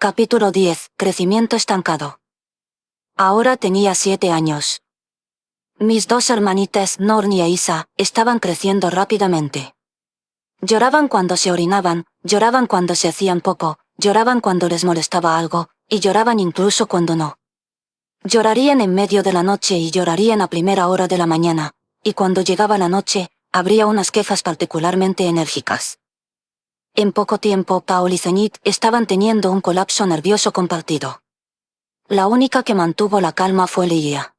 Capítulo 10. Crecimiento estancado. Ahora tenía 7 años. Mis dos hermanitas, Norni e Isa, estaban creciendo rápidamente. Lloraban cuando se orinaban, lloraban cuando se hacían poco, lloraban cuando les molestaba algo, y lloraban incluso cuando no. Llorarían en medio de la noche y llorarían a primera hora de la mañana, y cuando llegaba la noche, habría unas quejas particularmente enérgicas. En poco tiempo, Paul y Zenith estaban teniendo un colapso nervioso compartido. La única que mantuvo la calma fue Lilia.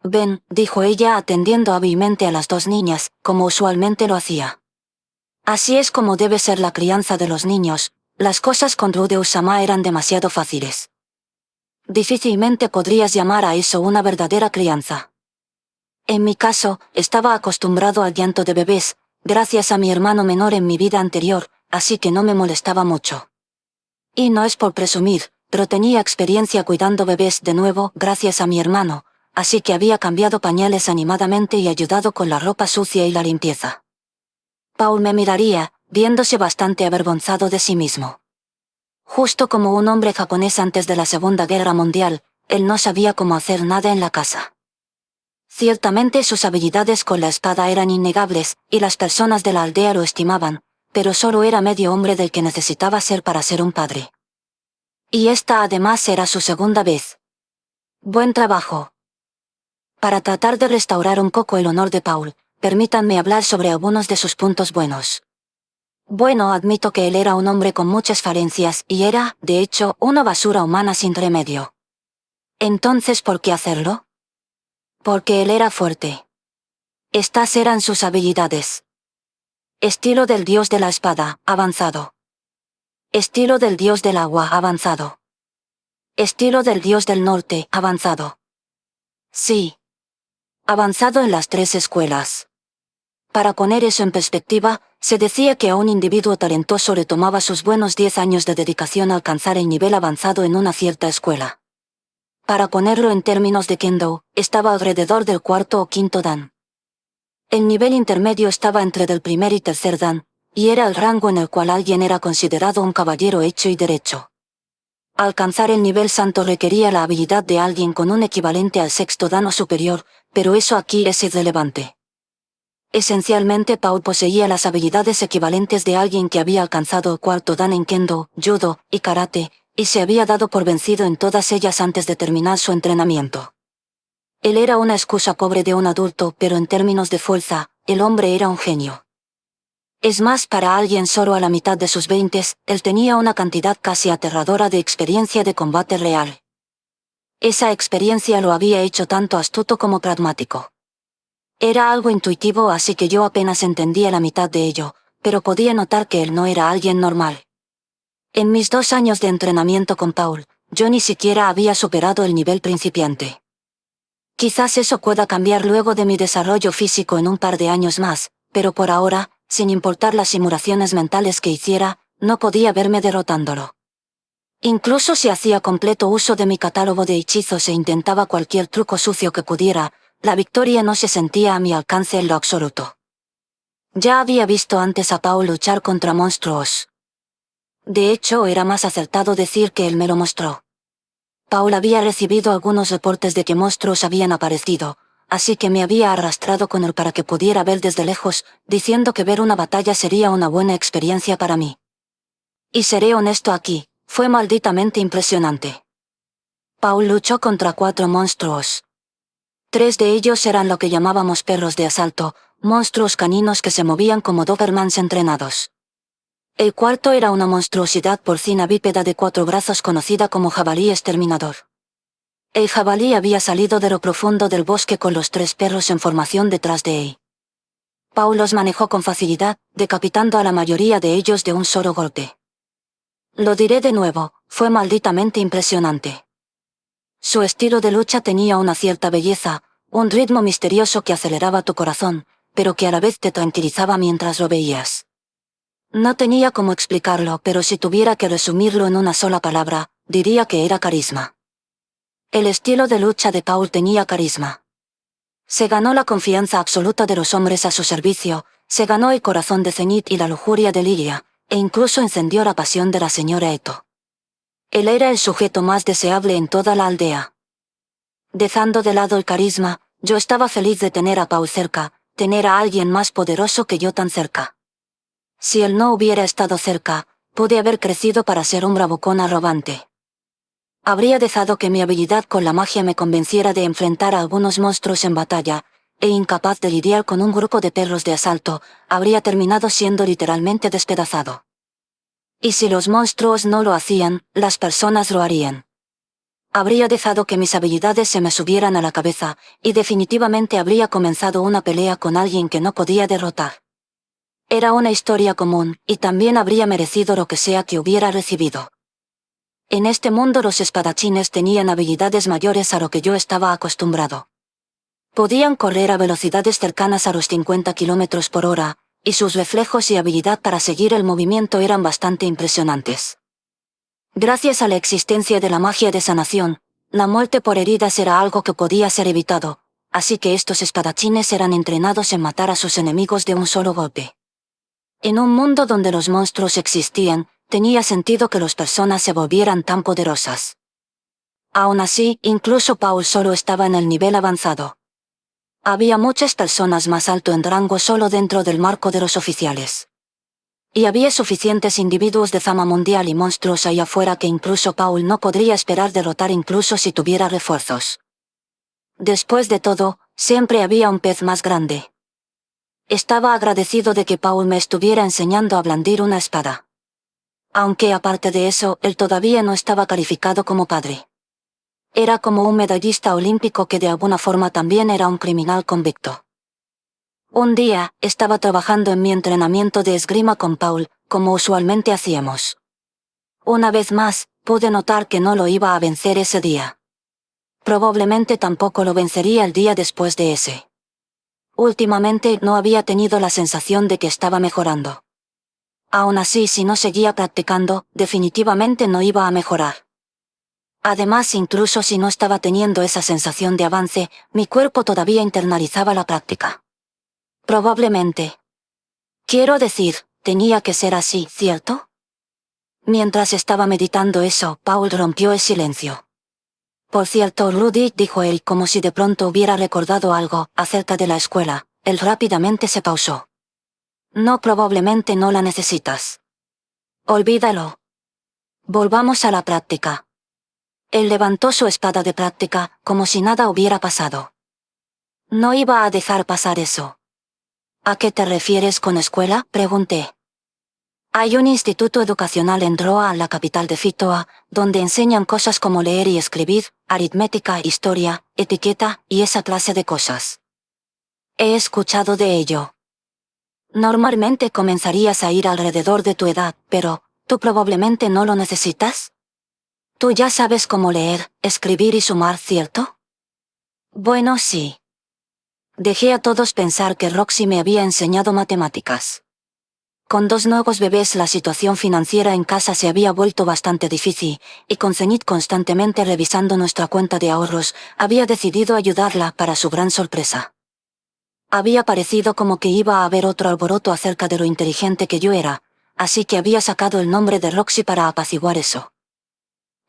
«Ven», dijo ella atendiendo hábilmente a las dos niñas, como usualmente lo hacía. Así es como debe ser la crianza de los niños. Las cosas con Rude Usama eran demasiado fáciles. Difícilmente podrías llamar a eso una verdadera crianza. En mi caso, estaba acostumbrado al llanto de bebés, gracias a mi hermano menor en mi vida anterior, así que no me molestaba mucho. Y no es por presumir, pero tenía experiencia cuidando bebés de nuevo gracias a mi hermano, así que había cambiado pañales animadamente y ayudado con la ropa sucia y la limpieza. Paul me miraría, viéndose bastante avergonzado de sí mismo. Justo como un hombre japonés antes de la Segunda Guerra Mundial, él no sabía cómo hacer nada en la casa. Ciertamente sus habilidades con la espada eran innegables, y las personas de la aldea lo estimaban, pero solo era medio hombre del que necesitaba ser para ser un padre. Y esta además era su segunda vez. Buen trabajo. Para tratar de restaurar un poco el honor de Paul, permítanme hablar sobre algunos de sus puntos buenos. Bueno, admito que él era un hombre con muchas falencias y era, de hecho, una basura humana sin remedio. Entonces, ¿por qué hacerlo? Porque él era fuerte. Estas eran sus habilidades. Estilo del dios de la espada, avanzado. Estilo del dios del agua, avanzado. Estilo del dios del norte, avanzado. Sí. Avanzado en las 3 escuelas. Para poner eso en perspectiva, se decía que a un individuo talentoso le tomaba sus buenos 10 años de dedicación alcanzar el nivel avanzado en una cierta escuela. Para ponerlo en términos de Kendo, estaba alrededor del 4º o 5º dan. El nivel intermedio estaba entre del 1er y 3er dan, y era el rango en el cual alguien era considerado un caballero hecho y derecho. Alcanzar el nivel santo requería la habilidad de alguien con un equivalente al 6º dan o superior, pero eso aquí es irrelevante. Esencialmente Paul poseía las habilidades equivalentes de alguien que había alcanzado el 4º dan en Kendo, Judo y Karate, y se había dado por vencido en todas ellas antes de terminar su entrenamiento. Él era una excusa pobre de un adulto, pero en términos de fuerza, el hombre era un genio. Es más, para alguien solo a la mitad de sus 20s, él tenía una cantidad casi aterradora de experiencia de combate real. Esa experiencia lo había hecho tanto astuto como pragmático. Era algo intuitivo, así que yo apenas entendía la mitad de ello, pero podía notar que él no era alguien normal. En mis 2 años de entrenamiento con Paul, yo ni siquiera había superado el nivel principiante. Quizás eso pueda cambiar luego de mi desarrollo físico en un par de años más, pero por ahora, sin importar las simulaciones mentales que hiciera, no podía verme derrotándolo. Incluso si hacía completo uso de mi catálogo de hechizos e intentaba cualquier truco sucio que pudiera, la victoria no se sentía a mi alcance en lo absoluto. Ya había visto antes a Paul luchar contra monstruos. De hecho, era más acertado decir que él me lo mostró. Paul había recibido algunos reportes de que monstruos habían aparecido, así que me había arrastrado con él para que pudiera ver desde lejos, diciendo que ver una batalla sería una buena experiencia para mí. Y seré honesto aquí, fue malditamente impresionante. Paul luchó contra 4 monstruos. 3 de ellos eran lo que llamábamos perros de asalto, monstruos caninos que se movían como Dobermans entrenados. El 4º era una monstruosidad porcina bípeda de 4 brazos conocida como jabalí exterminador. El jabalí había salido de lo profundo del bosque con los 3 perros en formación detrás de él. Paul los manejó con facilidad, decapitando a la mayoría de ellos de un solo golpe. Lo diré de nuevo, fue malditamente impresionante. Su estilo de lucha tenía una cierta belleza, un ritmo misterioso que aceleraba tu corazón, pero que a la vez te tranquilizaba mientras lo veías. No tenía cómo explicarlo, pero si tuviera que resumirlo en una sola palabra, diría que era carisma. El estilo de lucha de Paul tenía carisma. Se ganó la confianza absoluta de los hombres a su servicio, se ganó el corazón de Zenith y la lujuria de Lilia, e incluso encendió la pasión de la señora Eto. Él era el sujeto más deseable en toda la aldea. Dejando de lado el carisma, yo estaba feliz de tener a Paul cerca, tener a alguien más poderoso que yo tan cerca. Si él no hubiera estado cerca, pude haber crecido para ser un bravucón arrogante. Habría dejado que mi habilidad con la magia me convenciera de enfrentar a algunos monstruos en batalla, e incapaz de lidiar con un grupo de perros de asalto, habría terminado siendo literalmente despedazado. Y si los monstruos no lo hacían, las personas lo harían. Habría dejado que mis habilidades se me subieran a la cabeza, y definitivamente habría comenzado una pelea con alguien que no podía derrotar. Era una historia común, y también habría merecido lo que sea que hubiera recibido. En este mundo los espadachines tenían habilidades mayores a lo que yo estaba acostumbrado. Podían correr a velocidades cercanas a los 50 km por hora, y sus reflejos y habilidad para seguir el movimiento eran bastante impresionantes. Gracias a la existencia de la magia de sanación, la muerte por heridas era algo que podía ser evitado, así que estos espadachines eran entrenados en matar a sus enemigos de un solo golpe. En un mundo donde los monstruos existían, tenía sentido que las personas se volvieran tan poderosas. Aún así, incluso Paul solo estaba en el nivel avanzado. Había muchas personas más alto en rango solo dentro del marco de los oficiales. Y había suficientes individuos de fama mundial y monstruos allá afuera que incluso Paul no podría esperar derrotar incluso si tuviera refuerzos. Después de todo, siempre había un pez más grande. Estaba agradecido de que Paul me estuviera enseñando a blandir una espada. Aunque aparte de eso, él todavía no estaba calificado como padre. Era como un medallista olímpico que de alguna forma también era un criminal convicto. Un día, estaba trabajando en mi entrenamiento de esgrima con Paul, como usualmente hacíamos. Una vez más, pude notar que no lo iba a vencer ese día. Probablemente tampoco lo vencería el día después de ese. Últimamente no había tenido la sensación de que estaba mejorando. Aún así, si no seguía practicando, definitivamente no iba a mejorar. Además, incluso si no estaba teniendo esa sensación de avance, mi cuerpo todavía internalizaba la práctica. Probablemente. Quiero decir, tenía que ser así, ¿cierto? Mientras estaba meditando eso, Paul rompió el silencio. Por cierto, Rudy, dijo él como si de pronto hubiera recordado algo acerca de la escuela. Él rápidamente se pausó. No, probablemente no la necesitas. Olvídalo. Volvamos a la práctica. Él levantó su espada de práctica, como si nada hubiera pasado. No iba a dejar pasar eso. ¿A qué te refieres con escuela?, pregunté. Hay un instituto educacional en Droa, la capital de Fitoa, donde enseñan cosas como leer y escribir, aritmética, historia, etiqueta y esa clase de cosas. He escuchado de ello. Normalmente comenzarías a ir alrededor de tu edad, pero, ¿tú probablemente no lo necesitas? Tú ya sabes cómo leer, escribir y sumar, ¿cierto? Bueno, sí. Dejé a todos pensar que Roxy me había enseñado matemáticas. Con 2 nuevos bebés la situación financiera en casa se había vuelto bastante difícil, y con Zenith constantemente revisando nuestra cuenta de ahorros, había decidido ayudarla para su gran sorpresa. Había parecido como que iba a haber otro alboroto acerca de lo inteligente que yo era, así que había sacado el nombre de Roxy para apaciguar eso.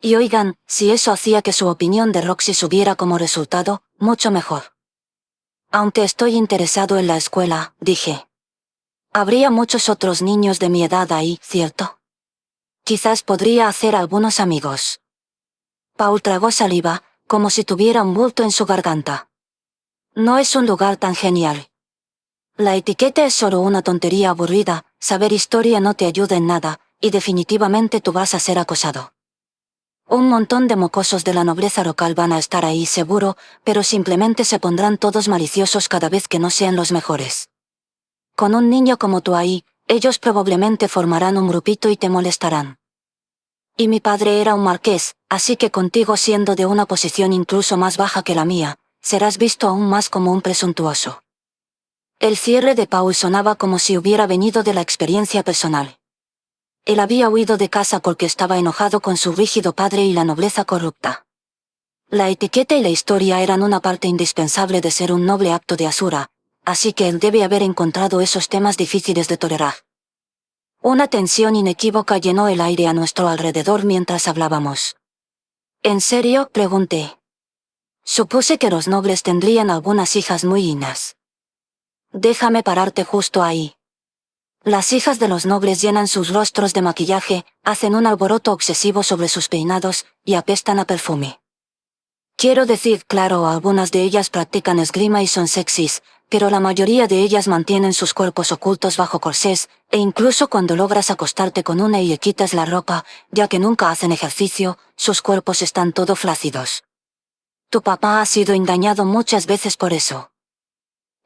Y oigan, si eso hacía que su opinión de Roxy subiera como resultado, mucho mejor. Aunque estoy interesado en la escuela, dije. Habría muchos otros niños de mi edad ahí, ¿cierto? Quizás podría hacer algunos amigos. Paul tragó saliva, como si tuviera un bulto en su garganta. No es un lugar tan genial. La etiqueta es solo una tontería aburrida, saber historia no te ayuda en nada, y definitivamente tú vas a ser acosado. Un montón de mocosos de la nobleza local van a estar ahí seguro, pero simplemente se pondrán todos maliciosos cada vez que no sean los mejores. Con un niño como tú ahí, ellos probablemente formarán un grupito y te molestarán. Y mi padre era un marqués, así que contigo siendo de una posición incluso más baja que la mía, serás visto aún más como un presuntuoso. El cierre de Paul sonaba como si hubiera venido de la experiencia personal. Él había huido de casa porque estaba enojado con su rígido padre y la nobleza corrupta. La etiqueta y la historia eran una parte indispensable de ser un noble apto de Asura, así que él debe haber encontrado esos temas difíciles de tolerar. Una tensión inequívoca llenó el aire a nuestro alrededor mientras hablábamos. ¿En serio?, pregunté. Supuse que los nobles tendrían algunas hijas muy lindas. Déjame pararte justo ahí. Las hijas de los nobles llenan sus rostros de maquillaje, hacen un alboroto obsesivo sobre sus peinados, y apestan a perfume. Quiero decir, claro, algunas de ellas practican esgrima y son sexys, pero la mayoría de ellas mantienen sus cuerpos ocultos bajo corsés, e incluso cuando logras acostarte con una y le quitas la ropa, ya que nunca hacen ejercicio, sus cuerpos están todo flácidos. Tu papá ha sido engañado muchas veces por eso.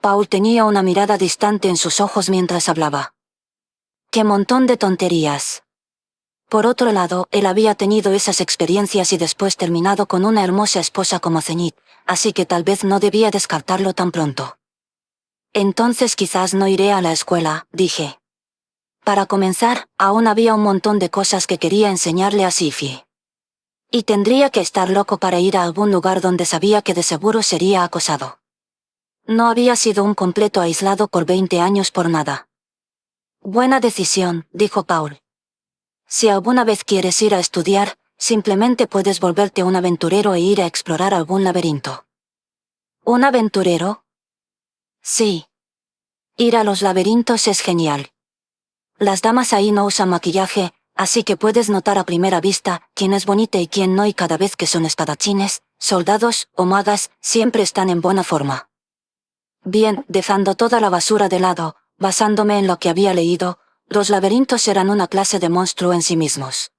Paul tenía una mirada distante en sus ojos mientras hablaba. ¡Qué montón de tonterías! Por otro lado, él había tenido esas experiencias y después terminado con una hermosa esposa como Zenith, así que tal vez no debía descartarlo tan pronto. Entonces quizás no iré a la escuela, dije. Para comenzar, aún había un montón de cosas que quería enseñarle a Siffy. Y tendría que estar loco para ir a algún lugar donde sabía que de seguro sería acosado. No había sido un completo aislado por 20 años por nada. Buena decisión, dijo Paul. Si alguna vez quieres ir a estudiar, simplemente puedes volverte un aventurero e ir a explorar algún laberinto. ¿Un aventurero? Sí. Ir a los laberintos es genial. Las damas ahí no usan maquillaje, así que puedes notar a primera vista quién es bonita y quién no, y cada vez que son espadachines, soldados o magas, siempre están en buena forma. Bien, dejando toda la basura de lado, basándome en lo que había leído, los laberintos eran una clase de monstruo en sí mismos.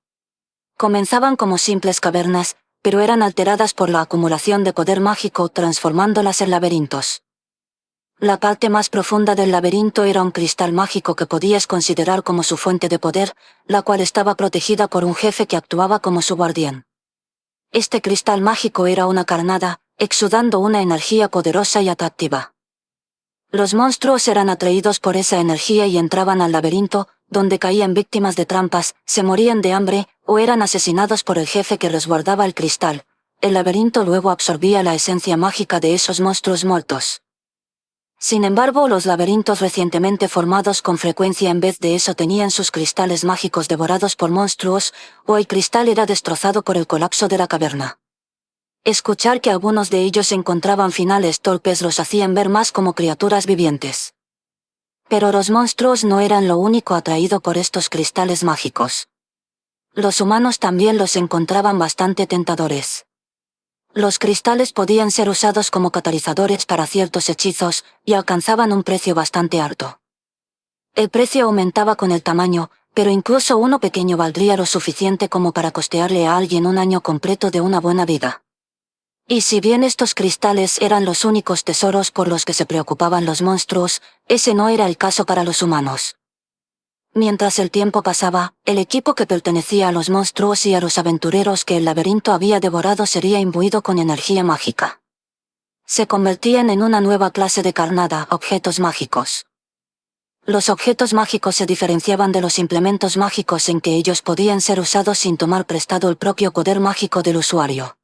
Comenzaban como simples cavernas, pero eran alteradas por la acumulación de poder mágico, transformándolas en laberintos. La parte más profunda del laberinto era un cristal mágico que podías considerar como su fuente de poder, la cual estaba protegida por un jefe que actuaba como su guardián. Este cristal mágico era una carnada, exudando una energía poderosa y atractiva. Los monstruos eran atraídos por esa energía y entraban al laberinto, donde caían víctimas de trampas, se morían de hambre, o eran asesinados por el jefe que resguardaba el cristal. El laberinto luego absorbía la esencia mágica de esos monstruos muertos. Sin embargo, los laberintos recientemente formados con frecuencia en vez de eso tenían sus cristales mágicos devorados por monstruos, o el cristal era destrozado por el colapso de la caverna. Escuchar que algunos de ellos encontraban finales torpes los hacían ver más como criaturas vivientes. Pero los monstruos no eran lo único atraído por estos cristales mágicos. Los humanos también los encontraban bastante tentadores. Los cristales podían ser usados como catalizadores para ciertos hechizos, y alcanzaban un precio bastante alto. El precio aumentaba con el tamaño, pero incluso uno pequeño valdría lo suficiente como para costearle a alguien un año completo de una buena vida. Y si bien estos cristales eran los únicos tesoros por los que se preocupaban los monstruos, ese no era el caso para los humanos. Mientras el tiempo pasaba, el equipo que pertenecía a los monstruos y a los aventureros que el laberinto había devorado sería imbuido con energía mágica. Se convertían en una nueva clase de carnada, objetos mágicos. Los objetos mágicos se diferenciaban de los implementos mágicos en que ellos podían ser usados sin tomar prestado el propio poder mágico del usuario.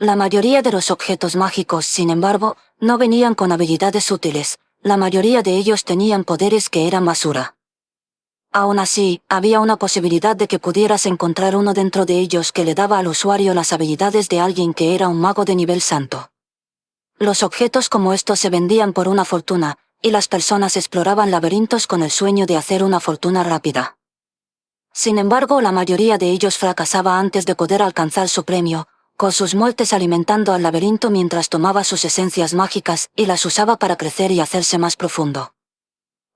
La mayoría de los objetos mágicos, sin embargo, no venían con habilidades útiles, la mayoría de ellos tenían poderes que eran basura. Aún así, había una posibilidad de que pudieras encontrar uno dentro de ellos que le daba al usuario las habilidades de alguien que era un mago de nivel santo. Los objetos como estos se vendían por una fortuna, y las personas exploraban laberintos con el sueño de hacer una fortuna rápida. Sin embargo, la mayoría de ellos fracasaba antes de poder alcanzar su premio, con sus muertes alimentando al laberinto mientras tomaba sus esencias mágicas y las usaba para crecer y hacerse más profundo.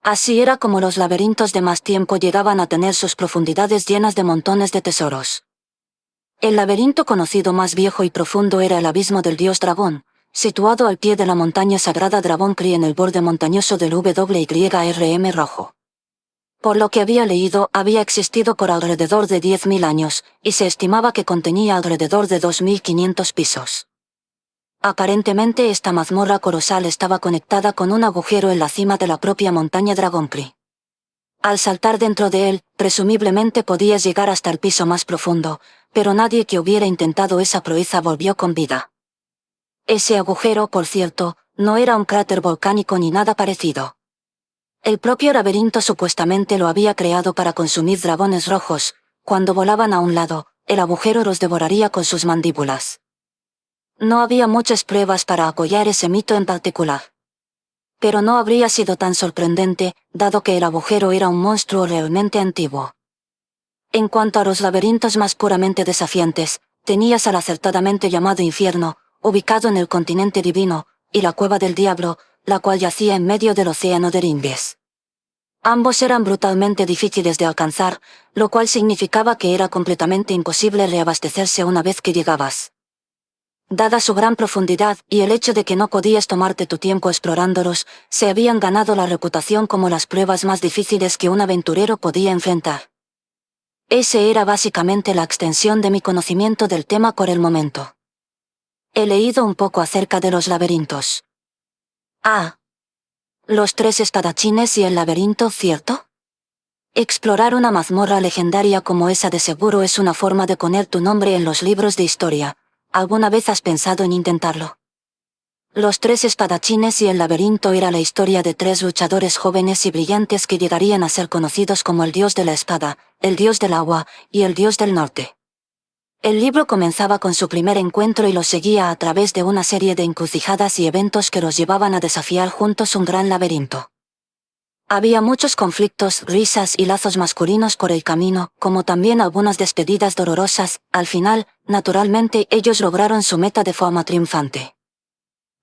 Así era como los laberintos de más tiempo llegaban a tener sus profundidades llenas de montones de tesoros. El laberinto conocido más viejo y profundo era el abismo del dios dragón, situado al pie de la montaña sagrada Dragoncry en el borde montañoso del WYRM rojo. Por lo que había leído, había existido por alrededor de 10.000 años, y se estimaba que contenía alrededor de 2.500 pisos. Aparentemente esta mazmorra colosal estaba conectada con un agujero en la cima de la propia montaña Dragoncry. Al saltar dentro de él, presumiblemente podías llegar hasta el piso más profundo, pero nadie que hubiera intentado esa proeza volvió con vida. Ese agujero, por cierto, no era un cráter volcánico ni nada parecido. El propio laberinto supuestamente lo había creado para consumir dragones rojos. Cuando volaban a un lado, el agujero los devoraría con sus mandíbulas. No había muchas pruebas para apoyar ese mito en particular. Pero no habría sido tan sorprendente, dado que el agujero era un monstruo realmente antiguo. En cuanto a los laberintos más puramente desafiantes, tenías al acertadamente llamado infierno, ubicado en el continente divino, y la cueva del diablo, la cual yacía en medio del océano de Rimbes. Ambos eran brutalmente difíciles de alcanzar, lo cual significaba que era completamente imposible reabastecerse una vez que llegabas. Dada su gran profundidad y el hecho de que no podías tomarte tu tiempo explorándolos, se habían ganado la reputación como las pruebas más difíciles que un aventurero podía enfrentar. Ese era básicamente la extensión de mi conocimiento del tema por el momento. He leído un poco acerca de los laberintos. Ah. Los 3 espadachines y el laberinto, ¿cierto? Explorar una mazmorra legendaria como esa de seguro es una forma de poner tu nombre en los libros de historia. ¿Alguna vez has pensado en intentarlo? Los 3 espadachines y el laberinto era la historia de 3 luchadores jóvenes y brillantes que llegarían a ser conocidos como el dios de la espada, el dios del agua y el dios del norte. El libro comenzaba con su primer encuentro y los seguía a través de una serie de encrucijadas y eventos que los llevaban a desafiar juntos un gran laberinto. Había muchos conflictos, risas y lazos masculinos por el camino, como también algunas despedidas dolorosas. Al final, naturalmente, ellos lograron su meta de forma triunfante.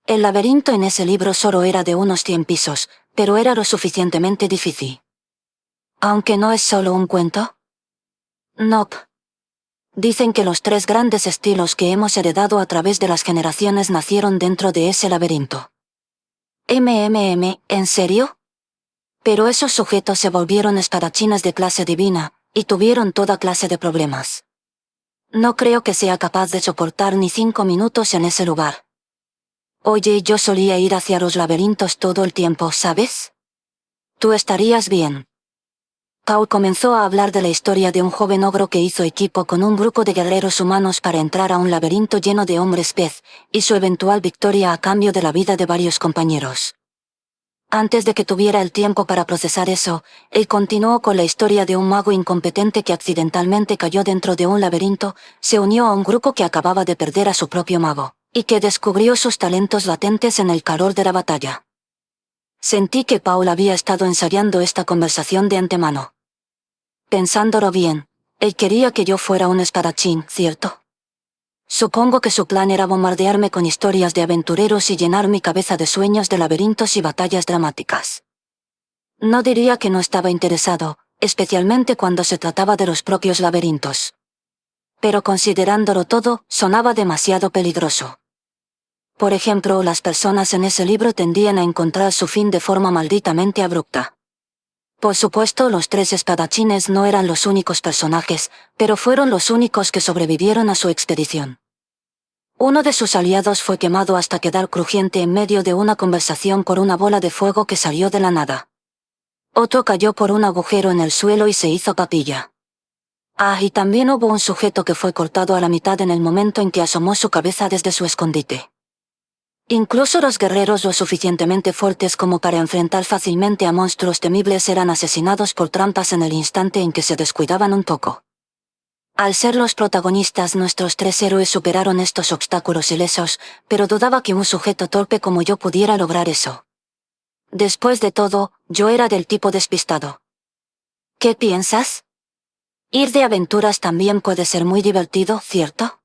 El laberinto en ese libro solo era de unos 100 pisos, pero era lo suficientemente difícil. ¿Aunque no es solo un cuento? Nope. Dicen que los 3 grandes estilos que hemos heredado a través de las generaciones nacieron dentro de ese laberinto. ¿En serio? Pero esos sujetos se volvieron espadachines de clase divina, y tuvieron toda clase de problemas. No creo que sea capaz de soportar ni 5 minutos en ese lugar. Oye, yo solía ir hacia los laberintos todo el tiempo, ¿sabes? Tú estarías bien. Paul comenzó a hablar de la historia de un joven ogro que hizo equipo con un grupo de guerreros humanos para entrar a un laberinto lleno de hombres pez, y su eventual victoria a cambio de la vida de varios compañeros. Antes de que tuviera el tiempo para procesar eso, él continuó con la historia de un mago incompetente que accidentalmente cayó dentro de un laberinto, se unió a un grupo que acababa de perder a su propio mago, y que descubrió sus talentos latentes en el calor de la batalla. Sentí que Paul había estado ensayando esta conversación de antemano. Pensándolo bien, él quería que yo fuera un espadachín, ¿cierto? Supongo que su plan era bombardearme con historias de aventureros y llenar mi cabeza de sueños de laberintos y batallas dramáticas. No diría que no estaba interesado, especialmente cuando se trataba de los propios laberintos. Pero considerándolo todo, sonaba demasiado peligroso. Por ejemplo, las personas en ese libro tendían a encontrar su fin de forma malditamente abrupta. Por supuesto, los 3 espadachines no eran los únicos personajes, pero fueron los únicos que sobrevivieron a su expedición. Uno de sus aliados fue quemado hasta quedar crujiente en medio de una conversación por una bola de fuego que salió de la nada. Otro cayó por un agujero en el suelo y se hizo papilla. Ah, y también hubo un sujeto que fue cortado a la mitad en el momento en que asomó su cabeza desde su escondite. Incluso los guerreros lo suficientemente fuertes como para enfrentar fácilmente a monstruos temibles eran asesinados por trampas en el instante en que se descuidaban un poco. Al ser los protagonistas, nuestros 3 héroes superaron estos obstáculos ilesos, pero dudaba que un sujeto torpe como yo pudiera lograr eso. Después de todo, yo era del tipo despistado. ¿Qué piensas? Ir de aventuras también puede ser muy divertido, ¿cierto?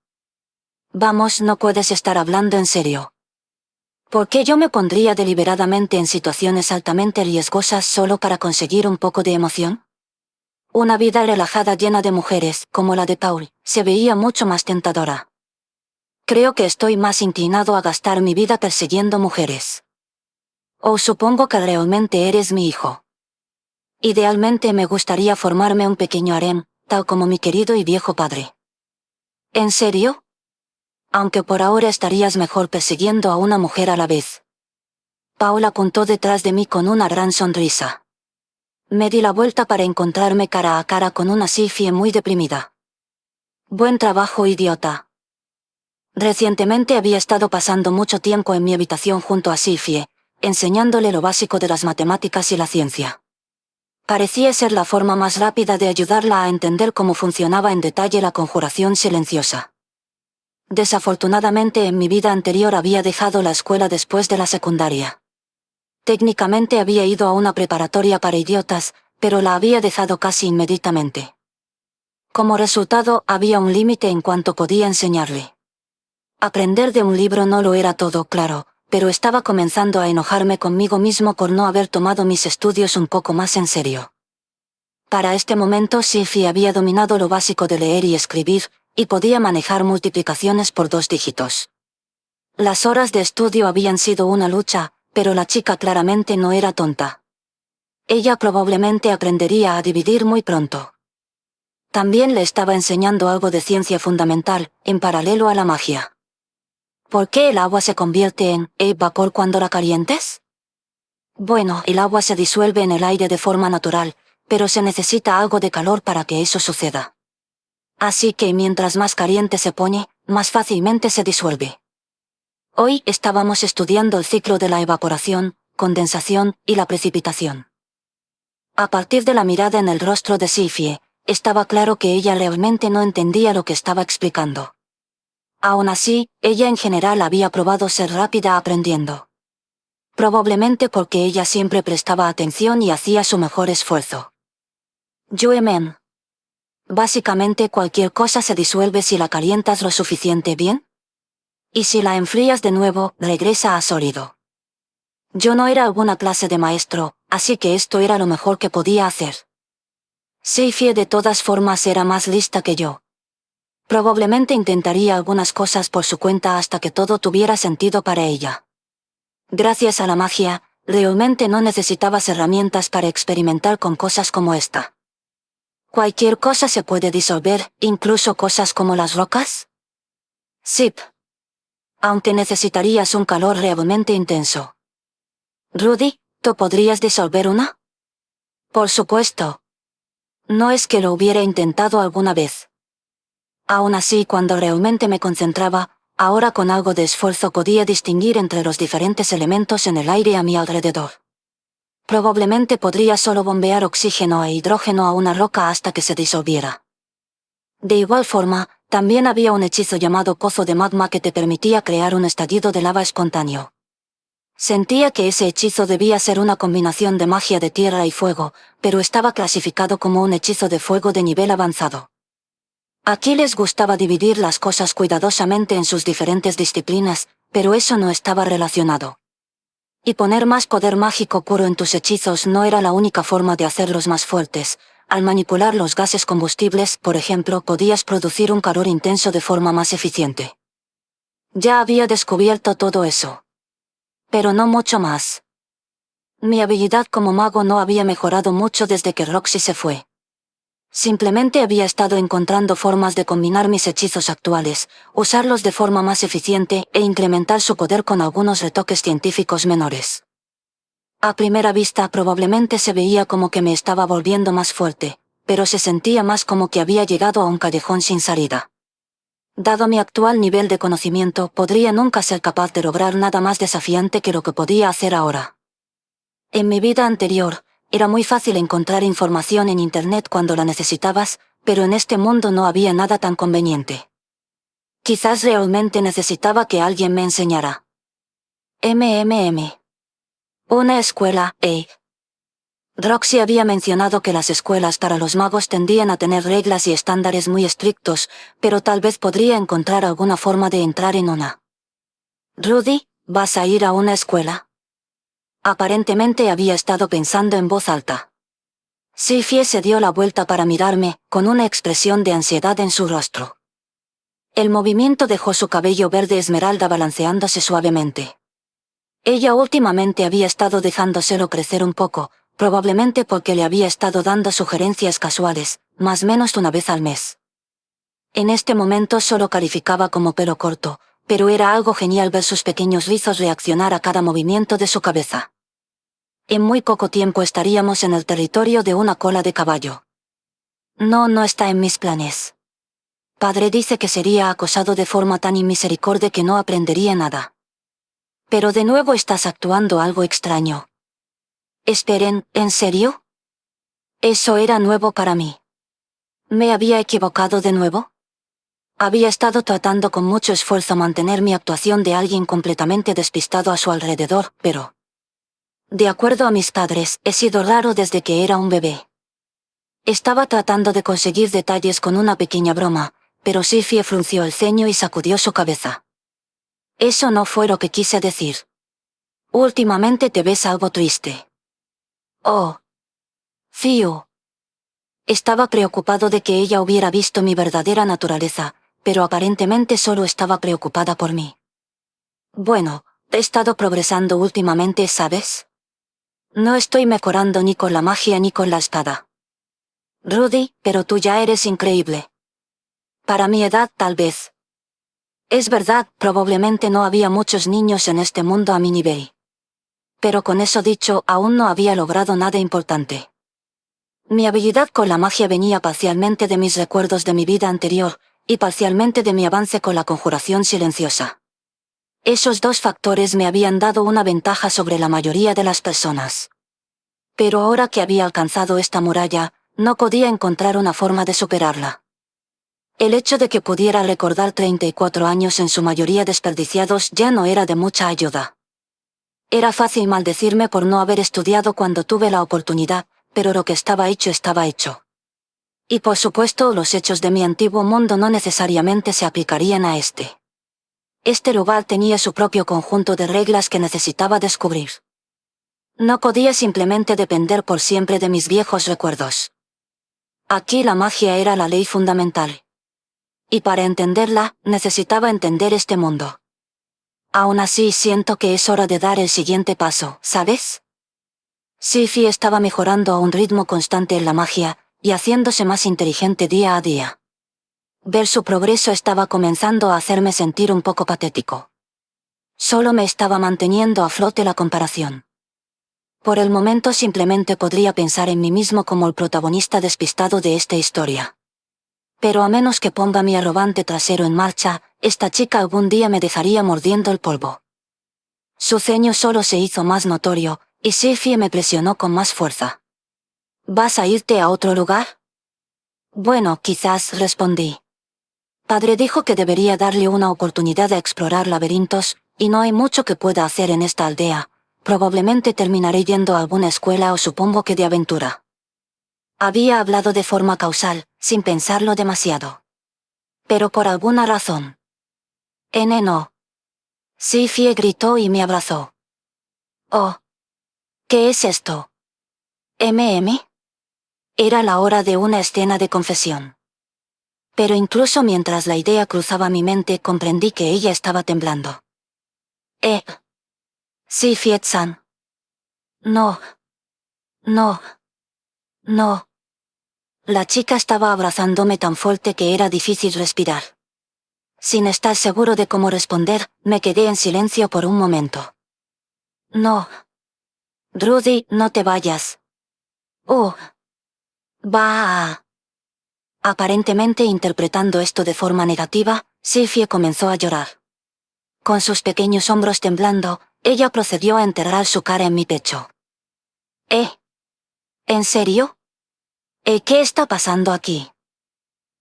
Vamos, no puedes estar hablando en serio. ¿Por qué yo me pondría deliberadamente en situaciones altamente riesgosas solo para conseguir un poco de emoción? Una vida relajada llena de mujeres, como la de Paul, se veía mucho más tentadora. Creo que estoy más inclinado a gastar mi vida persiguiendo mujeres. O supongo que realmente eres mi hijo. Idealmente me gustaría formarme un pequeño harem, tal como mi querido y viejo padre. ¿En serio? Aunque por ahora estarías mejor persiguiendo a una mujer a la vez. Paul apuntó detrás de mí con una gran sonrisa. Me di la vuelta para encontrarme cara a cara con una Sylphie muy deprimida. Buen trabajo, idiota. Recientemente había estado pasando mucho tiempo en mi habitación junto a Sylphie, enseñándole lo básico de las matemáticas y la ciencia. Parecía ser la forma más rápida de ayudarla a entender cómo funcionaba en detalle la conjuración silenciosa. Desafortunadamente en mi vida anterior había dejado la escuela después de la secundaria. Técnicamente había ido a una preparatoria para idiotas, pero la había dejado casi inmediatamente. Como resultado, había un límite en cuanto podía enseñarle. Aprender de un libro no lo era todo, claro, pero estaba comenzando a enojarme conmigo mismo por no haber tomado mis estudios un poco más en serio. Para este momento Sophie había dominado lo básico de leer y escribir, y podía manejar multiplicaciones por 2 dígitos. Las horas de estudio habían sido una lucha, pero la chica claramente no era tonta. Ella probablemente aprendería a dividir muy pronto. También le estaba enseñando algo de ciencia fundamental, en paralelo a la magia. ¿Por qué el agua se convierte en vapor cuando la calientes? Bueno, el agua se disuelve en el aire de forma natural, pero se necesita algo de calor para que eso suceda. Así que mientras más caliente se pone, más fácilmente se disuelve. Hoy estábamos estudiando el ciclo de la evaporación, condensación y la precipitación. A partir de la mirada en el rostro de Sophie, estaba claro que ella realmente no entendía lo que estaba explicando. Aún así, ella en general había probado ser rápida aprendiendo. Probablemente porque ella siempre prestaba atención y hacía su mejor esfuerzo. Yuemen. Básicamente cualquier cosa se disuelve si la calientas lo suficiente bien. Y si la enfrías de nuevo, regresa a sólido. Yo no era alguna clase de maestro, así que esto era lo mejor que podía hacer. Sophie de todas formas era más lista que yo. Probablemente intentaría algunas cosas por su cuenta hasta que todo tuviera sentido para ella. Gracias a la magia, realmente no necesitabas herramientas para experimentar con cosas como esta. ¿Cualquier cosa se puede disolver, incluso cosas como las rocas? Sip. Aunque necesitarías un calor realmente intenso. Rudy, ¿tú podrías disolver una? Por supuesto. No es que lo hubiera intentado alguna vez. Aún así, cuando realmente me concentraba, ahora con algo de esfuerzo podía distinguir entre los diferentes elementos en el aire a mi alrededor. Probablemente podría solo bombear oxígeno e hidrógeno a una roca hasta que se disolviera. De igual forma, también había un hechizo llamado Pozo de Magma que te permitía crear un estallido de lava espontáneo. Sentía que ese hechizo debía ser una combinación de magia de tierra y fuego, pero estaba clasificado como un hechizo de fuego de nivel avanzado. Aquí les gustaba dividir las cosas cuidadosamente en sus diferentes disciplinas, pero eso no estaba relacionado. Y poner más poder mágico puro en tus hechizos no era la única forma de hacerlos más fuertes. Al manipular los gases combustibles, por ejemplo, podías producir un calor intenso de forma más eficiente. Ya había descubierto todo eso. Pero no mucho más. Mi habilidad como mago no había mejorado mucho desde que Roxy se fue. Simplemente había estado encontrando formas de combinar mis hechizos actuales, usarlos de forma más eficiente e incrementar su poder con algunos retoques científicos menores. A primera vista probablemente se veía como que me estaba volviendo más fuerte, pero se sentía más como que había llegado a un callejón sin salida. Dado mi actual nivel de conocimiento, podría nunca ser capaz de lograr nada más desafiante que lo que podía hacer ahora. En mi vida anterior, era muy fácil encontrar información en Internet cuando la necesitabas, pero en este mundo no había nada tan conveniente. Quizás realmente necesitaba que alguien me enseñara. Una escuela, Roxy había mencionado que las escuelas para los magos tendían a tener reglas y estándares muy estrictos, pero tal vez podría encontrar alguna forma de entrar en una. Rudy, ¿vas a ir a una escuela? Aparentemente había estado pensando en voz alta. Sophie se dio la vuelta para mirarme, con una expresión de ansiedad en su rostro. El movimiento dejó su cabello verde esmeralda balanceándose suavemente. Ella últimamente había estado dejándoselo crecer un poco, probablemente porque le había estado dando sugerencias casuales, más o menos una vez al mes. En este momento solo calificaba como pelo corto, pero era algo genial ver sus pequeños rizos reaccionar a cada movimiento de su cabeza. En muy poco tiempo estaríamos en el territorio de una cola de caballo. No está en mis planes. Padre dice que sería acosado de forma tan inmisericordia que no aprendería nada. Pero de nuevo estás actuando algo extraño. Esperen, ¿en serio? Eso era nuevo para mí. ¿Me había equivocado de nuevo? Había estado tratando con mucho esfuerzo mantener mi actuación de alguien completamente despistado a su alrededor, pero... De acuerdo a mis padres, he sido raro desde que era un bebé. Estaba tratando de conseguir detalles con una pequeña broma, pero Sifie frunció el ceño y sacudió su cabeza. Eso no fue lo que quise decir. Últimamente te ves algo triste. Oh. Fiu. Estaba preocupado de que ella hubiera visto mi verdadera naturaleza, pero aparentemente solo estaba preocupada por mí. Bueno, he estado progresando últimamente, ¿sabes? No estoy mejorando ni con la magia ni con la espada. Rudy, pero tú ya eres increíble. Para mi edad, tal vez. Es verdad, probablemente no había muchos niños en este mundo a mi nivel. Pero con eso dicho, aún no había logrado nada importante. Mi habilidad con la magia venía parcialmente de mis recuerdos de mi vida anterior, y parcialmente de mi avance con la conjuración silenciosa. Esos dos factores me habían dado una ventaja sobre la mayoría de las personas. Pero ahora que había alcanzado esta muralla, no podía encontrar una forma de superarla. El hecho de que pudiera recordar 34 años en su mayoría desperdiciados ya no era de mucha ayuda. Era fácil maldecirme por no haber estudiado cuando tuve la oportunidad, pero lo que estaba hecho estaba hecho. Y por supuesto, los hechos de mi antiguo mundo no necesariamente se aplicarían a este. Este lugar tenía su propio conjunto de reglas que necesitaba descubrir. No podía simplemente depender por siempre de mis viejos recuerdos. Aquí la magia era la ley fundamental. Y para entenderla, necesitaba entender este mundo. Aún así siento que es hora de dar el siguiente paso, ¿sabes? Sifie estaba mejorando a un ritmo constante en la magia, y haciéndose más inteligente día a día. Ver su progreso estaba comenzando a hacerme sentir un poco patético. Solo me estaba manteniendo a flote la comparación. Por el momento simplemente podría pensar en mí mismo como el protagonista despistado de esta historia. Pero a menos que ponga mi arrogante trasero en marcha, esta chica algún día me dejaría mordiendo el polvo. Su ceño solo se hizo más notorio, y Sifie me presionó con más fuerza. ¿Vas a irte a otro lugar? Bueno, quizás, respondí. Padre dijo que debería darle una oportunidad a explorar laberintos, y no hay mucho que pueda hacer en esta aldea. Probablemente terminaré yendo a alguna escuela o supongo que de aventura. Había hablado de forma causal, sin pensarlo demasiado. Pero por alguna razón. No. Sifie gritó y me abrazó. Oh. ¿Qué es esto? ¿MM? Era la hora de una escena de confesión. Pero incluso mientras la idea cruzaba mi mente comprendí que ella estaba temblando. Sifie-san. No. No. No. La chica estaba abrazándome tan fuerte que era difícil respirar. Sin estar seguro de cómo responder, me quedé en silencio por un momento. No. Rudy, no te vayas. Va. Aparentemente interpretando esto de forma negativa, Sifie comenzó a llorar. Con sus pequeños hombros temblando, ella procedió a enterrar su cara en mi pecho. ¿En serio? ¿Qué está pasando aquí?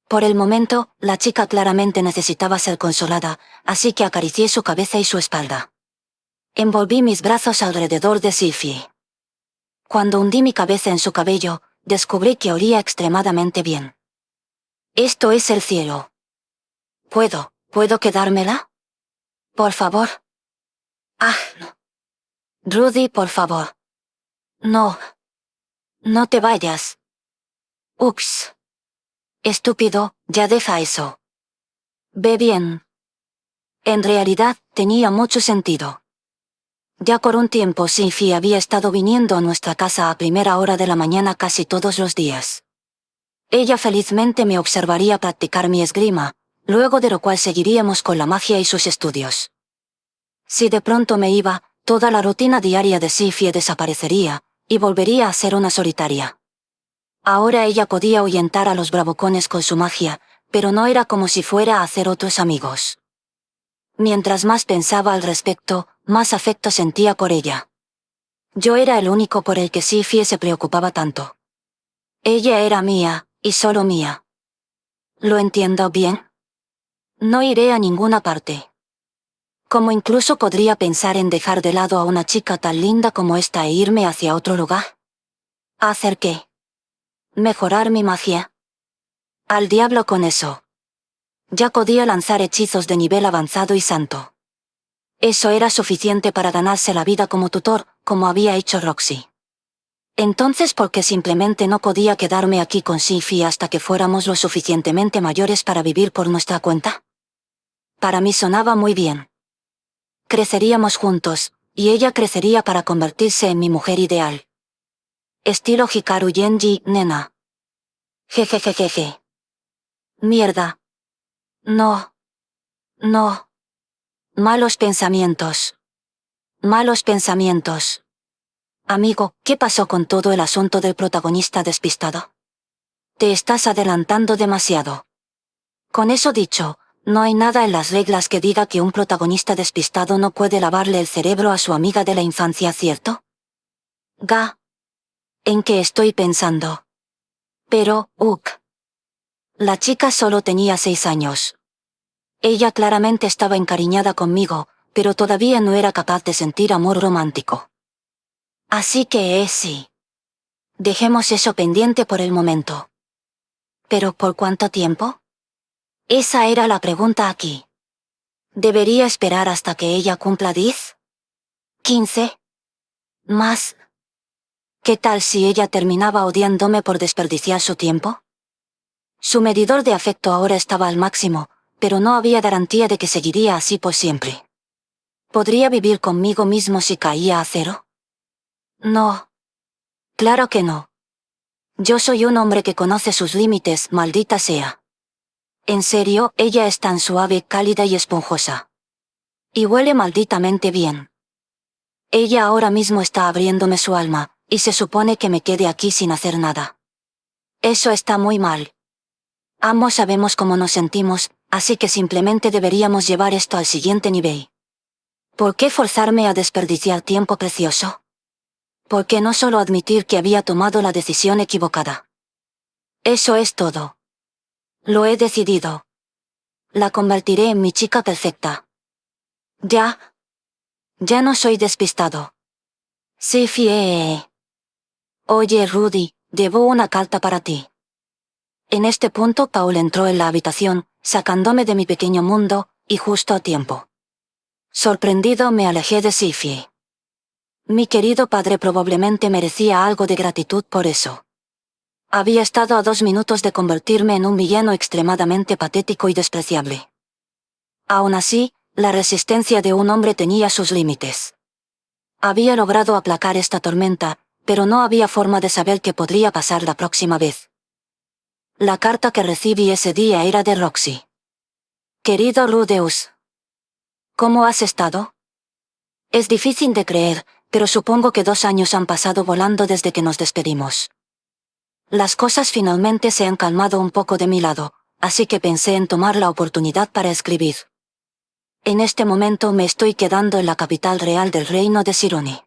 Por el momento, la chica claramente necesitaba ser consolada, así que acaricié su cabeza y su espalda. Envolví mis brazos alrededor de Sifie. Cuando hundí mi cabeza en su cabello, descubrí que olía extremadamente bien. Esto es el cielo. ¿Puedo quedármela? Por favor. No. Rudy, por favor. No. No te vayas. Ups. Estúpido, ya deja eso. Ve bien. En realidad, tenía mucho sentido. Ya por un tiempo Sifie había estado viniendo a nuestra casa a primera hora de la mañana casi todos los días. Ella felizmente me observaría practicar mi esgrima, luego de lo cual seguiríamos con la magia y sus estudios. Si de pronto me iba, toda la rutina diaria de Sifie desaparecería, y volvería a ser una solitaria. Ahora ella podía ahuyentar a los bravucones con su magia, pero no era como si fuera a hacer otros amigos. Mientras más pensaba al respecto, más afecto sentía por ella. Yo era el único por el que Sifi se preocupaba tanto. Ella era mía, y solo mía. ¿Lo entiendo bien? No iré a ninguna parte. Como incluso podría pensar en dejar de lado a una chica tan linda como esta e irme hacia otro lugar. ¿Hacer qué? ¿Mejorar mi magia? Al diablo con eso. Ya podía lanzar hechizos de nivel avanzado y santo. Eso era suficiente para ganarse la vida como tutor, como había hecho Roxy. Entonces, ¿por qué simplemente no podía quedarme aquí con Sifi hasta que fuéramos lo suficientemente mayores para vivir por nuestra cuenta? Para mí sonaba muy bien. Creceríamos juntos, y ella crecería para convertirse en mi mujer ideal. Estilo Hikaru Genji, nena. Jejejejeje. Mierda. No. No. Malos pensamientos. Malos pensamientos. Amigo, ¿qué pasó con todo el asunto del protagonista despistado? Te estás adelantando demasiado. Con eso dicho, no hay nada en las reglas que diga que un protagonista despistado no puede lavarle el cerebro a su amiga de la infancia, ¿cierto? Ga. ¿En qué estoy pensando? Pero, la chica solo tenía 6 años. Ella claramente estaba encariñada conmigo, pero todavía no era capaz de sentir amor romántico. Así que sí. Dejemos eso pendiente por el momento. ¿Pero por cuánto tiempo? Esa era la pregunta aquí. ¿Debería esperar hasta que ella cumpla 10? ¿15? ¿Más? ¿Qué tal si ella terminaba odiándome por desperdiciar su tiempo? Su medidor de afecto ahora estaba al máximo, pero no había garantía de que seguiría así por siempre. ¿Podría vivir conmigo mismo si caía a cero? No. Claro que no. Yo soy un hombre que conoce sus límites, maldita sea. En serio, ella es tan suave, cálida y esponjosa. Y huele malditamente bien. Ella ahora mismo está abriéndome su alma, y se supone que me quede aquí sin hacer nada. Eso está muy mal. Ambos sabemos cómo nos sentimos, así que simplemente deberíamos llevar esto al siguiente nivel. ¿Por qué forzarme a desperdiciar tiempo precioso? ¿Por qué no solo admitir que había tomado la decisión equivocada? Eso es todo. Lo he decidido. La convertiré en mi chica perfecta. Ya. Ya no soy despistado. Sí, fie. Oye, Rudy, debo una carta para ti. En este punto Paul entró en la habitación, sacándome de mi pequeño mundo, y justo a tiempo. Sorprendido me alejé de Sifi. Mi querido padre probablemente merecía algo de gratitud por eso. Había estado a 2 minutos de convertirme en un villano extremadamente patético y despreciable. Aún así, la resistencia de un hombre tenía sus límites. Había logrado aplacar esta tormenta, pero no había forma de saber qué podría pasar la próxima vez. La carta que recibí ese día era de Roxy. Querido Rudeus. ¿Cómo has estado? Es difícil de creer, pero supongo que 2 años han pasado volando desde que nos despedimos. Las cosas finalmente se han calmado un poco de mi lado, así que pensé en tomar la oportunidad para escribir. En este momento me estoy quedando en la capital real del reino de Sironi.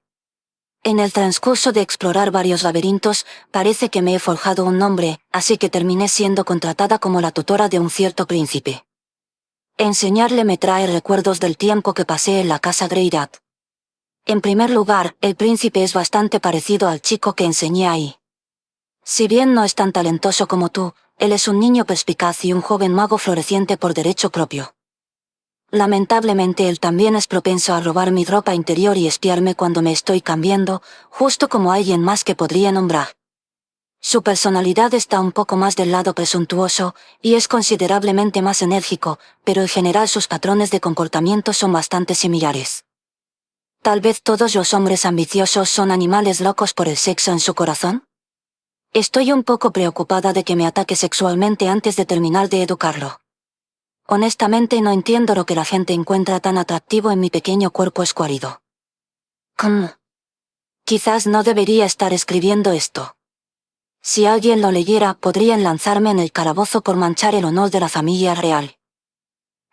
En el transcurso de explorar varios laberintos, parece que me he forjado un nombre, así que terminé siendo contratada como la tutora de un cierto príncipe. Enseñarle me trae recuerdos del tiempo que pasé en la casa Greyrat. En primer lugar, el príncipe es bastante parecido al chico que enseñé ahí. Si bien no es tan talentoso como tú, él es un niño perspicaz y un joven mago floreciente por derecho propio. Lamentablemente él también es propenso a robar mi ropa interior y espiarme cuando me estoy cambiando, justo como alguien más que podría nombrar. Su personalidad está un poco más del lado presuntuoso, y es considerablemente más enérgico, pero en general sus patrones de comportamiento son bastante similares. ¿Tal vez todos los hombres ambiciosos son animales locos por el sexo en su corazón? Estoy un poco preocupada de que me ataque sexualmente antes de terminar de educarlo. Honestamente no entiendo lo que la gente encuentra tan atractivo en mi pequeño cuerpo escuálido. Quizás no debería estar escribiendo esto. Si alguien lo leyera, podrían lanzarme en el calabozo por manchar el honor de la familia real.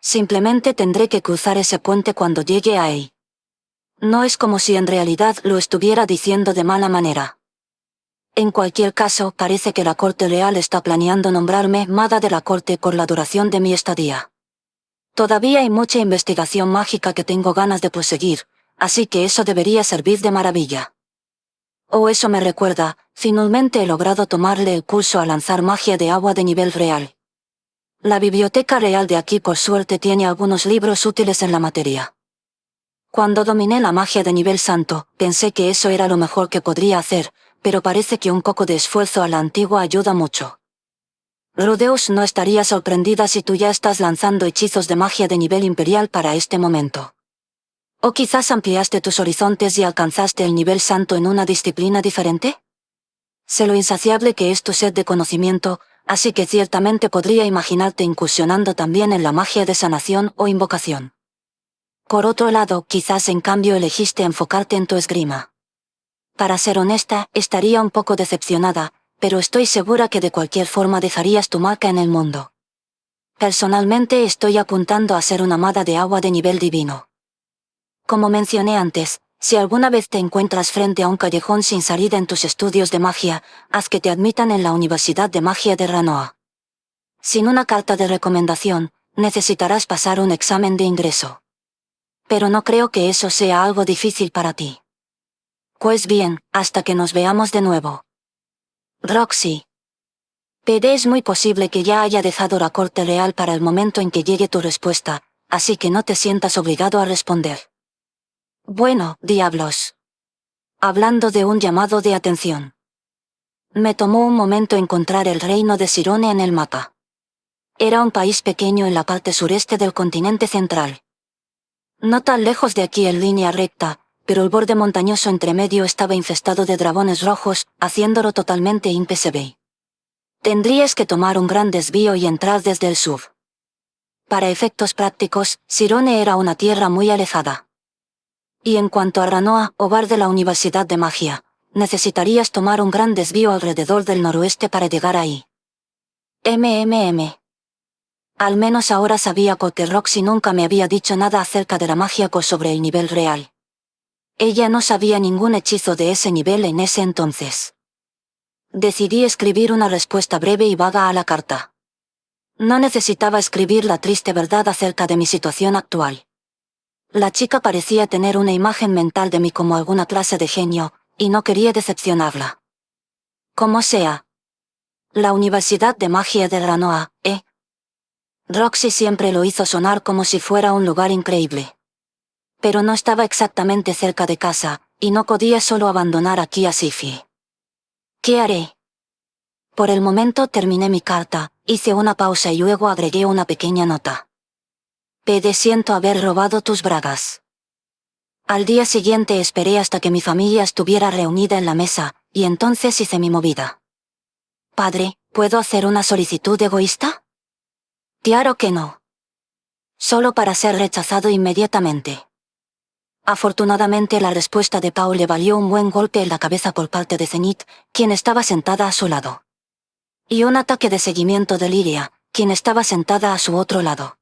Simplemente tendré que cruzar ese puente cuando llegue ahí. No es como si en realidad lo estuviera diciendo de mala manera. En cualquier caso, parece que la corte real está planeando nombrarme Mada de la corte por la duración de mi estadía. Todavía hay mucha investigación mágica que tengo ganas de proseguir, así que eso debería servir de maravilla. Oh, eso me recuerda, finalmente he logrado tomarle el curso a lanzar magia de agua de nivel real. La biblioteca real de aquí por suerte tiene algunos libros útiles en la materia. Cuando dominé la magia de nivel santo, pensé que eso era lo mejor que podría hacer, pero parece que un poco de esfuerzo a la antigua ayuda mucho. Rudeus no estaría sorprendida si tú ya estás lanzando hechizos de magia de nivel imperial para este momento. ¿O quizás ampliaste tus horizontes y alcanzaste el nivel santo en una disciplina diferente? Sé lo insaciable que es tu sed de conocimiento, así que ciertamente podría imaginarte incursionando también en la magia de sanación o invocación. Por otro lado, quizás en cambio elegiste enfocarte en tu esgrima. Para ser honesta, estaría un poco decepcionada, pero estoy segura que de cualquier forma dejarías tu marca en el mundo. Personalmente estoy apuntando a ser una maga de agua de nivel divino. Como mencioné antes, si alguna vez te encuentras frente a un callejón sin salida en tus estudios de magia, haz que te admitan en la Universidad de Magia de Ranoa. Sin una carta de recomendación, necesitarás pasar un examen de ingreso. Pero no creo que eso sea algo difícil para ti. Pues bien, hasta que nos veamos de nuevo. Roxy. PD es muy posible que ya haya dejado la corte real para el momento en que llegue tu respuesta, así que no te sientas obligado a responder. Bueno, diablos. Hablando de un llamado de atención. Me tomó un momento encontrar el reino de Sirone en el mapa. Era un país pequeño en la parte sureste del continente central. No tan lejos de aquí en línea recta, pero el borde montañoso entre medio estaba infestado de dragones rojos, haciéndolo totalmente imposible. Tendrías que tomar un gran desvío y entrar desde el sur. Para efectos prácticos, Sirone era una tierra muy alejada. Y en cuanto a Ranoa, hogar de la Universidad de Magia, necesitarías tomar un gran desvío alrededor del noroeste para llegar ahí. Al menos ahora sabía porque Roxy nunca me había dicho nada acerca de la magia sobre el nivel real. Ella no sabía ningún hechizo de ese nivel en ese entonces. Decidí escribir una respuesta breve y vaga a la carta. No necesitaba escribir la triste verdad acerca de mi situación actual. La chica parecía tener una imagen mental de mí como alguna clase de genio, y no quería decepcionarla. Como sea. La Universidad de Magia de Ranoa, Roxy siempre lo hizo sonar como si fuera un lugar increíble. Pero no estaba exactamente cerca de casa, y no podía solo abandonar aquí a Sifi. ¿Qué haré? Por el momento terminé mi carta, hice una pausa y luego agregué una pequeña nota. PD, siento haber robado tus bragas. Al día siguiente esperé hasta que mi familia estuviera reunida en la mesa, y entonces hice mi movida. Padre, ¿puedo hacer una solicitud egoísta? Claro que no. Solo para ser rechazado inmediatamente. Afortunadamente la respuesta de Paul le valió un buen golpe en la cabeza por parte de Zenith, quien estaba sentada a su lado. Y un ataque de seguimiento de Lilia, quien estaba sentada a su otro lado.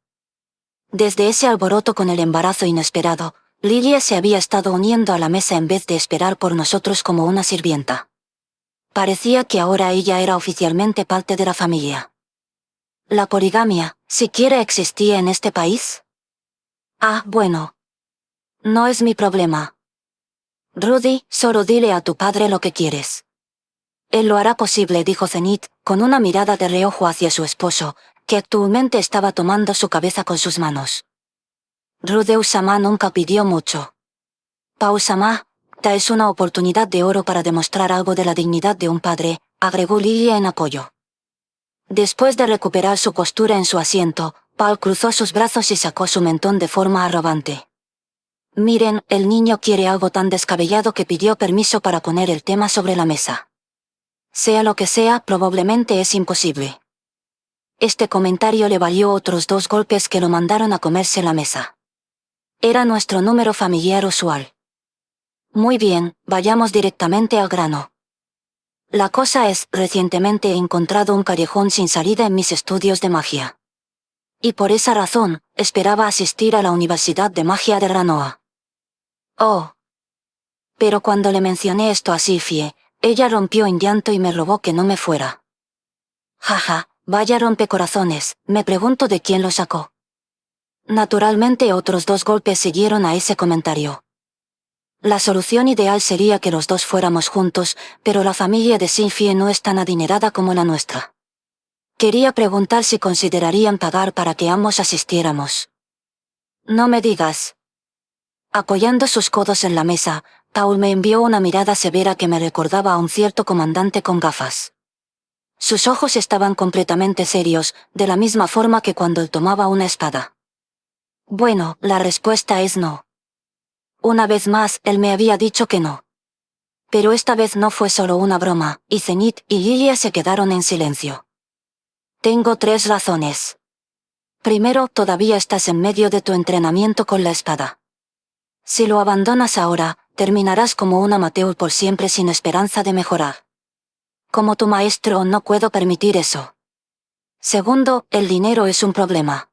Desde ese alboroto con el embarazo inesperado, Lilia se había estado uniendo a la mesa en vez de esperar por nosotros como una sirvienta. Parecía que ahora ella era oficialmente parte de la familia. ¿La poligamia siquiera existía en este país? Ah, bueno. No es mi problema. Rudy, solo dile a tu padre lo que quieres. Él lo hará posible, dijo Zenith, con una mirada de reojo hacia su esposo, que actualmente estaba tomando su cabeza con sus manos. Rudeus-sama nunca pidió mucho. Pau-sama, ta es una oportunidad de oro para demostrar algo de la dignidad de un padre, agregó Lilia en apoyo. Después de recuperar su postura en su asiento, Paul cruzó sus brazos y sacó su mentón de forma arrogante. Miren, el niño quiere algo tan descabellado que pidió permiso para poner el tema sobre la mesa. Sea lo que sea, probablemente es imposible. Este comentario le valió otros 2 golpes que lo mandaron a comerse la mesa. Era nuestro número familiar usual. Muy bien, vayamos directamente al grano. La cosa es, recientemente he encontrado un callejón sin salida en mis estudios de magia. Y por esa razón, esperaba asistir a la Universidad de Magia de Ranoa. Oh. Pero cuando le mencioné esto a Sifie, ella rompió en llanto y me rogó que no me fuera. Jaja, vaya rompecorazones, me pregunto de quién lo sacó. Naturalmente otros 2 golpes siguieron a ese comentario. La solución ideal sería que los dos fuéramos juntos, pero la familia de Sifie no es tan adinerada como la nuestra. Quería preguntar si considerarían pagar para que ambos asistiéramos. No me digas. Apoyando sus codos en la mesa, Paul me envió una mirada severa que me recordaba a un cierto comandante con gafas. Sus ojos estaban completamente serios, de la misma forma que cuando él tomaba una espada. Bueno, la respuesta es no. Una vez más, él me había dicho que no. Pero esta vez no fue solo una broma, y Zenith y Lilia se quedaron en silencio. Tengo 3 razones. Primero, todavía estás en medio de tu entrenamiento con la espada. Si lo abandonas ahora, terminarás como un amateur por siempre sin esperanza de mejorar. Como tu maestro no puedo permitir eso. Segundo, el dinero es un problema.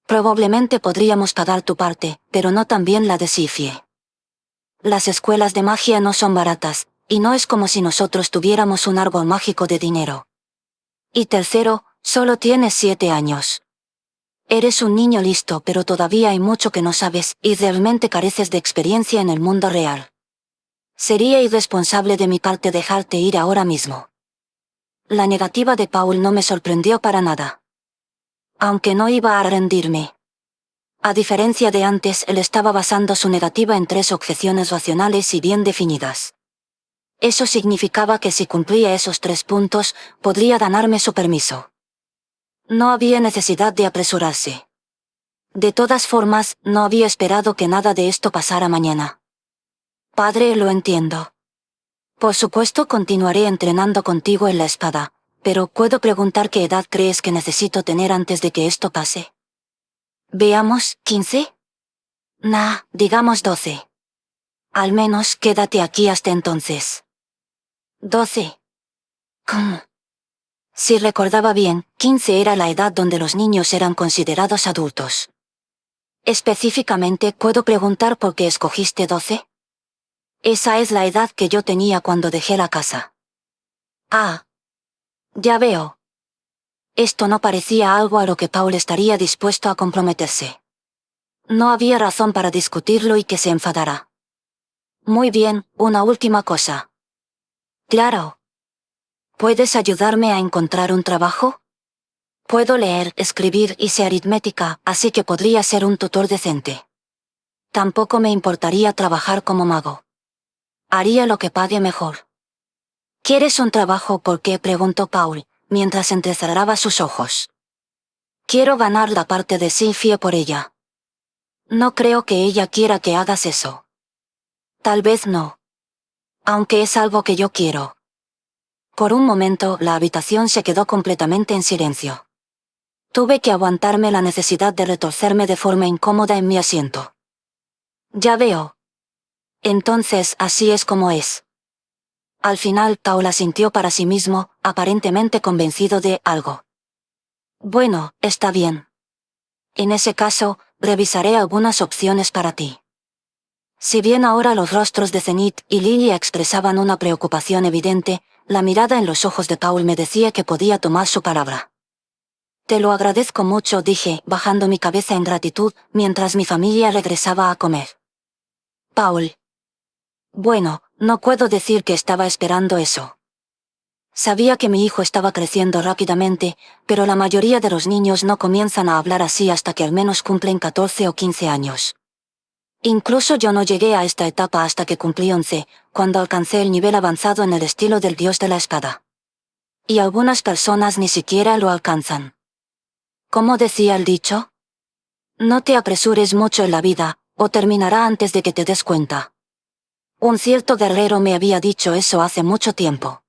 Probablemente podríamos pagar tu parte, pero no también la de Sifie. Las escuelas de magia no son baratas, y no es como si nosotros tuviéramos un árbol mágico de dinero. Y tercero, solo tienes 7 años. Eres un niño listo, pero todavía hay mucho que no sabes, y realmente careces de experiencia en el mundo real. Sería irresponsable de mi parte dejarte ir ahora mismo. La negativa de Paul no me sorprendió para nada. Aunque no iba a rendirme. A diferencia de antes, él estaba basando su negativa en 3 objeciones racionales y bien definidas. Eso significaba que si cumplía esos 3 puntos, podría ganarme su permiso. No había necesidad de apresurarse. De todas formas, no había esperado que nada de esto pasara mañana. Padre, lo entiendo. Por supuesto continuaré entrenando contigo en la espada, pero ¿puedo preguntar qué edad crees que necesito tener antes de que esto pase? Veamos, ¿15? Nah, digamos 12. Al menos quédate aquí hasta entonces. 12. ¿Cómo? Si recordaba bien, 15 era la edad donde los niños eran considerados adultos. Específicamente, ¿puedo preguntar por qué escogiste 12? Esa es la edad que yo tenía cuando dejé la casa. Ah. Ya veo. Esto no parecía algo a lo que Paul estaría dispuesto a comprometerse. No había razón para discutirlo y que se enfadara. Muy bien, una última cosa. Claro. ¿Puedes ayudarme a encontrar un trabajo? Puedo leer, escribir y sé aritmética, así que podría ser un tutor decente. Tampoco me importaría trabajar como mago. Haría lo que pague mejor. ¿Quieres un trabajo? ¿Por qué?, preguntó Paul, mientras entrecerraba sus ojos. Quiero ganar la parte de Sifie por ella. No creo que ella quiera que hagas eso. Tal vez no. Aunque es algo que yo quiero. Por un momento, la habitación se quedó completamente en silencio. Tuve que aguantarme la necesidad de retorcerme de forma incómoda en mi asiento. Ya veo. Entonces, así es como es. Al final, Paul asintió para sí mismo, aparentemente convencido de algo. Bueno, está bien. En ese caso, revisaré algunas opciones para ti. Si bien ahora los rostros de Zenith y Lilia expresaban una preocupación evidente, la mirada en los ojos de Paul me decía que podía tomar su palabra. Te lo agradezco mucho, dije, bajando mi cabeza en gratitud, mientras mi familia regresaba a comer. Paul. Bueno, no puedo decir que estaba esperando eso. Sabía que mi hijo estaba creciendo rápidamente, pero la mayoría de los niños no comienzan a hablar así hasta que al menos cumplen 14 o 15 años. Incluso yo no llegué a esta etapa hasta que cumplí 11, cuando alcancé el nivel avanzado en el estilo del dios de la espada. Y algunas personas ni siquiera lo alcanzan. ¿Cómo decía el dicho? No te apresures mucho en la vida, o terminará antes de que te des cuenta. Un cierto guerrero me había dicho eso hace mucho tiempo.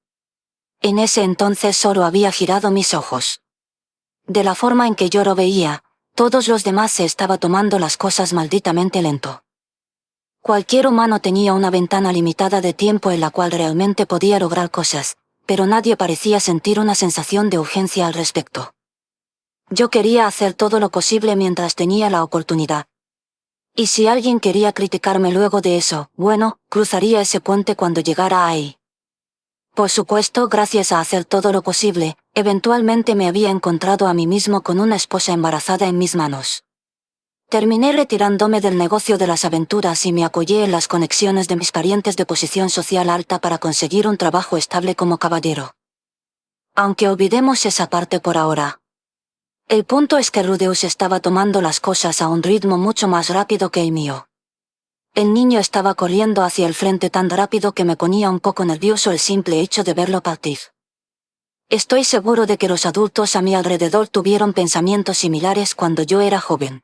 En ese entonces solo había girado mis ojos. De la forma en que yo lo veía, todos los demás se estaba tomando las cosas malditamente lento. Cualquier humano tenía una ventana limitada de tiempo en la cual realmente podía lograr cosas, pero nadie parecía sentir una sensación de urgencia al respecto. Yo quería hacer todo lo posible mientras tenía la oportunidad. Y si alguien quería criticarme luego de eso, bueno, cruzaría ese puente cuando llegara ahí. Por supuesto, gracias a hacer todo lo posible, eventualmente me había encontrado a mí mismo con una esposa embarazada en mis manos. Terminé retirándome del negocio de las aventuras y me apoyé en las conexiones de mis parientes de posición social alta para conseguir un trabajo estable como caballero. Aunque olvidemos esa parte por ahora. El punto es que Rudeus estaba tomando las cosas a un ritmo mucho más rápido que el mío. El niño estaba corriendo hacia el frente tan rápido que me ponía un poco nervioso el simple hecho de verlo partir. Estoy seguro de que los adultos a mi alrededor tuvieron pensamientos similares cuando yo era joven.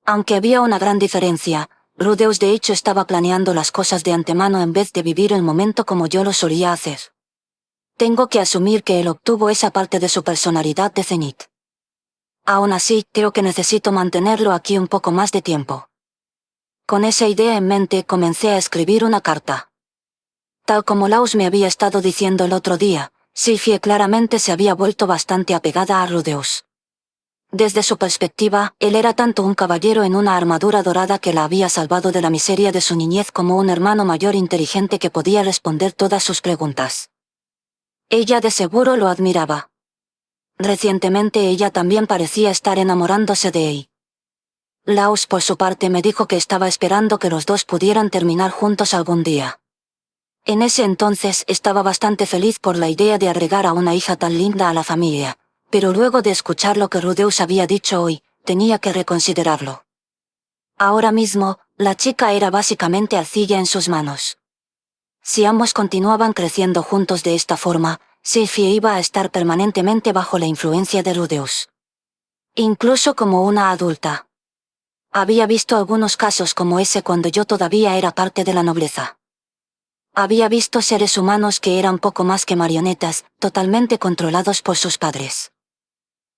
Aunque había una gran diferencia, Rudeus de hecho estaba planeando las cosas de antemano en vez de vivir el momento como yo lo solía hacer. Tengo que asumir que él obtuvo esa parte de su personalidad de cenit. Aún así, creo que necesito mantenerlo aquí un poco más de tiempo. Con esa idea en mente comencé a escribir una carta. Tal como Laus me había estado diciendo el otro día, Sylphie claramente se había vuelto bastante apegada a Rudeus. Desde su perspectiva, él era tanto un caballero en una armadura dorada que la había salvado de la miseria de su niñez como un hermano mayor inteligente que podía responder todas sus preguntas. Ella de seguro lo admiraba. Recientemente ella también parecía estar enamorándose de él. Laus por su parte me dijo que estaba esperando que los dos pudieran terminar juntos algún día. En ese entonces estaba bastante feliz por la idea de agregar a una hija tan linda a la familia, pero luego de escuchar lo que Rudeus había dicho hoy, tenía que reconsiderarlo. Ahora mismo, la chica era básicamente arcilla en sus manos. Si ambos continuaban creciendo juntos de esta forma, Sylphie iba a estar permanentemente bajo la influencia de Rudeus. Incluso como una adulta. Había visto algunos casos como ese cuando yo todavía era parte de la nobleza. Había visto seres humanos que eran poco más que marionetas, totalmente controlados por sus padres.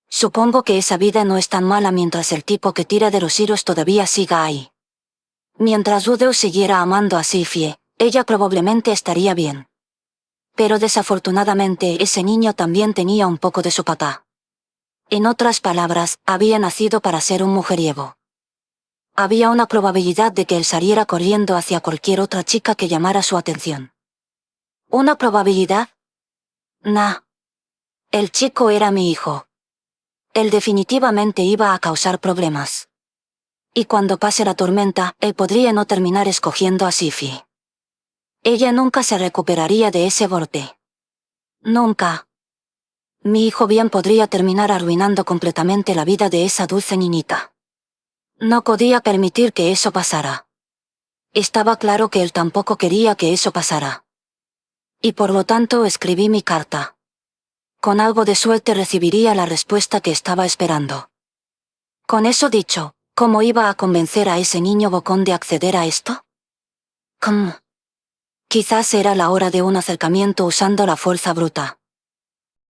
Supongo que esa vida no es tan mala mientras el tipo que tira de los hilos todavía siga ahí. Mientras Rudeus siguiera amando a Sylphie, ella probablemente estaría bien. Pero desafortunadamente ese niño también tenía un poco de su papá. En otras palabras, había nacido para ser un mujeriego. Había una probabilidad de que él saliera corriendo hacia cualquier otra chica que llamara su atención. ¿Una probabilidad? Nah. El chico era mi hijo. Él definitivamente iba a causar problemas. Y cuando pase la tormenta, él podría no terminar escogiendo a Sylphie. Ella nunca se recuperaría de ese golpe. Nunca. Mi hijo bien podría terminar arruinando completamente la vida de esa dulce niñita. No podía permitir que eso pasara. Estaba claro que él tampoco quería que eso pasara. Y por lo tanto escribí mi carta. Con algo de suerte recibiría la respuesta que estaba esperando. Con eso dicho, ¿cómo iba a convencer a ese niño bocón de acceder a esto? Quizás era la hora de un acercamiento usando la fuerza bruta.